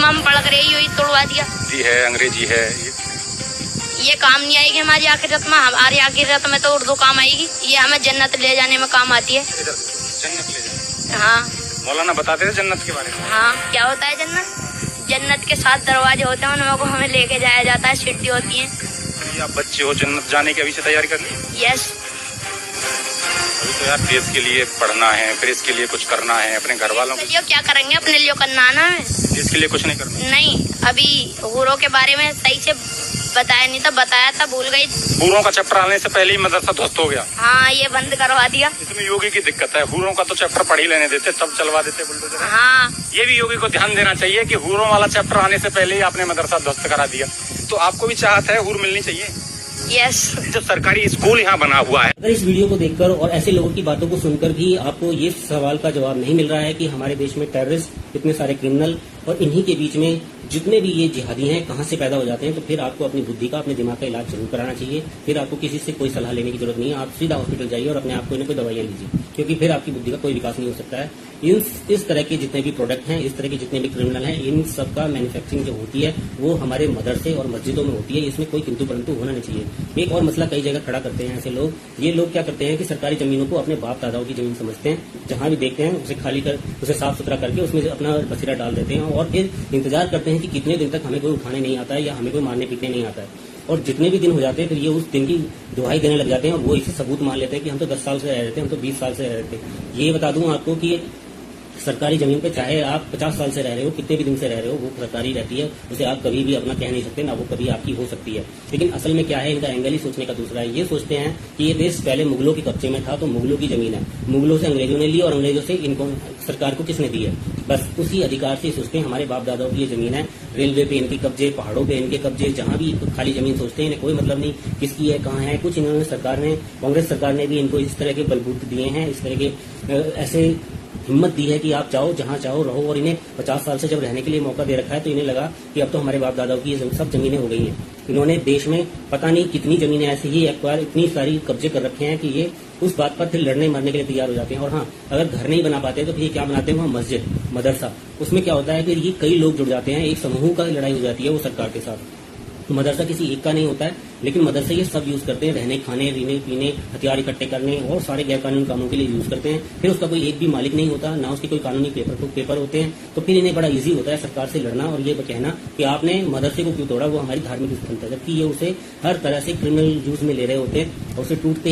हम पढ़ कर यही तोड़वा दिया। हिंदी है, अंग्रेजी है, ये काम नहीं आएगी हमारी आखिरत में। हमारी आखिरत में तो उर्दू काम आएगी। ये हमें जन्नत ले जाने में काम आती है। जन्नत ले जाए। हाँ, मौलाना बताते थे जन्नत के बारे में। हाँ, क्या होता है जन्नत? जन्नत के 7 दरवाजे होते हैं, उनमें को हमें लेके जाया जाता है, सीढ़ी होती है। आप बच्चे हो, जन्नत जाने की अभी से तैयारी कर ली? यस। अभी तो यार देश के लिए पढ़ना है, फिर इसके लिए कुछ करना है, अपने घर वालों के लिए क्या करेंगे? अपने लिए करना ना है। देश के लिए कुछ नहीं करना। नहीं, अभी हूरों के बारे में सही से बताया नहीं था, बताया था, भूल गई। हूरों का चैप्टर आने से पहले ही मदरसा ध्वस्त हो गया। हाँ, ये बंद करवा दिया। इसमें योगी की दिक्कत है। हूरों का तो चैप्टर पढ़ ही लेने देते, तब चलवा देते बुलडोजर। हाँ, ये भी योगी को ध्यान देना चाहिए कि हूरों वाला चैप्टर आने से पहले ही आपने मदरसा ध्वस्त करा दिया। तो आपको भी चाहत है हूर मिलनी चाहिए। यस। जब सरकारी स्कूल यहाँ बना हुआ है। अगर इस वीडियो को देखकर और ऐसे लोगों की बातों को सुनकर भी आपको ये सवाल का जवाब नहीं मिल रहा है कि हमारे देश में टेररिस्ट, इतने सारे क्रिमिनल और इन्हीं के बीच में जितने भी ये जिहादी हैं कहाँ से पैदा हो जाते हैं, तो फिर आपको अपनी बुद्धि का, अपने दिमाग का इलाज जरूर कराना चाहिए। फिर आपको किसी से कोई सलाह लेने की जरूरत नहीं है। आप सीधा हॉस्पिटल जाइए और अपने आप को इन्हें कोई दवाइयां लीजिए, क्योंकि फिर आपकी बुद्धि का कोई विकास नहीं हो सकता है। इस तरह के जितने भी प्रोडक्ट हैं, इस तरह के जितने भी क्रिमिनल हैं, इन सब का मैन्युफैक्चरिंग जो होती है वो हमारे मदरसे और मस्जिदों में होती है। इसमें कोई किंतु परंतु होना नहीं चाहिए। एक और मसला कई जगह खड़ा करते हैं ऐसे लोग। ये लोग क्या करते हैं कि सरकारी जमीनों को अपने बाप दादाओं की जमीन समझते हैं। जहां भी देखते हैं उसे खाली कर, उसे साफ सुथरा करके उसमें अपना बसेरा डाल देते हैं और फिर इंतजार करते हैं कि कितने दिन तक हमें कोई उठाने नहीं आता है या हमें कोई मारने पीटने नहीं आता है। और जितने भी दिन हो जाते हैं फिर ये उस दिन की दुहाई देने लग जाते हैं और वो इसे सबूत मान लेते हैं कि हम तो 10 साल से रह रहे थे, हम तो 20 साल से रह रहे थे। ये बता दूं आपको कि सरकारी जमीन पे चाहे आप 50 साल से रह रहे हो, कितने भी दिन से रह रहे हो, वो सरकारी रहती है। उसे आप कभी भी अपना कह नहीं सकते, ना वो कभी आपकी हो सकती है। लेकिन असल में क्या है, इनका एंगल ही सोचने का दूसरा है। ये सोचते हैं कि ये देश पहले मुगलों के कब्जे में था, तो मुगलों की जमीन है, मुगलों से अंग्रेजों ने ली और अंग्रेजों से इनको सरकार को किसने दी है? बस उसी अधिकार से सोचते हैं हमारे बाप दादाओं की ये जमीन है। रेलवे पे इनके कब्जे, पहाड़ों पे इनके कब्जे, जहां भी खाली जमीन सोचते हैं, इन्हें कोई मतलब नहीं किसकी है, कहाँ है। कुछ इन्होंने सरकार ने, कांग्रेस सरकार ने भी इनको इस तरह के बलबूत दिए हैं, इस तरह के ऐसे हिम्मत दी है कि आप चाहो जहां चाहो रहो। और इन्हें 50 साल से जब रहने के लिए मौका दे रखा है तो इन्हें लगा कि अब तो हमारे बाप दादाओं की ये सब जमीनें हो गई हैं। इन्होंने देश में पता नहीं कितनी जमीनें ऐसी ही एक्वायर, इतनी सारी कब्जे कर रखे हैं कि ये उस बात पर फिर लड़ने मरने के लिए तैयार हो जाते हैं। और हाँ, अगर घर नहीं बना पाते तो फिर ये क्या बनाते हैं? वहाँ मस्जिद, मदरसा। उसमें क्या होता है, फिर ये कई लोग जुड़ जाते हैं, एक समूह का लड़ाई हो जाती है वो सरकार के साथ। तो मदरसा किसी एक का नहीं होता है, लेकिन मदरसे ये सब यूज करते हैं, रहने, खाने, पीने पीने, हथियार इकट्ठे करने और सारे गैर कानूनी कामों के लिए यूज करते हैं। फिर उसका कोई एक भी मालिक नहीं होता, ना उसके कोई कानूनी पेपर होते हैं। तो फिर इन्हें बड़ा इजी होता है सरकार से लड़ना और ये कहना कि आपने मदरसे को क्यों तोड़ा, वो हमारी धार्मिक स्थल था, जबकि ये उसे हर तरह से क्रिमिनल यूज में ले रहे होते हैं और उसे टूटते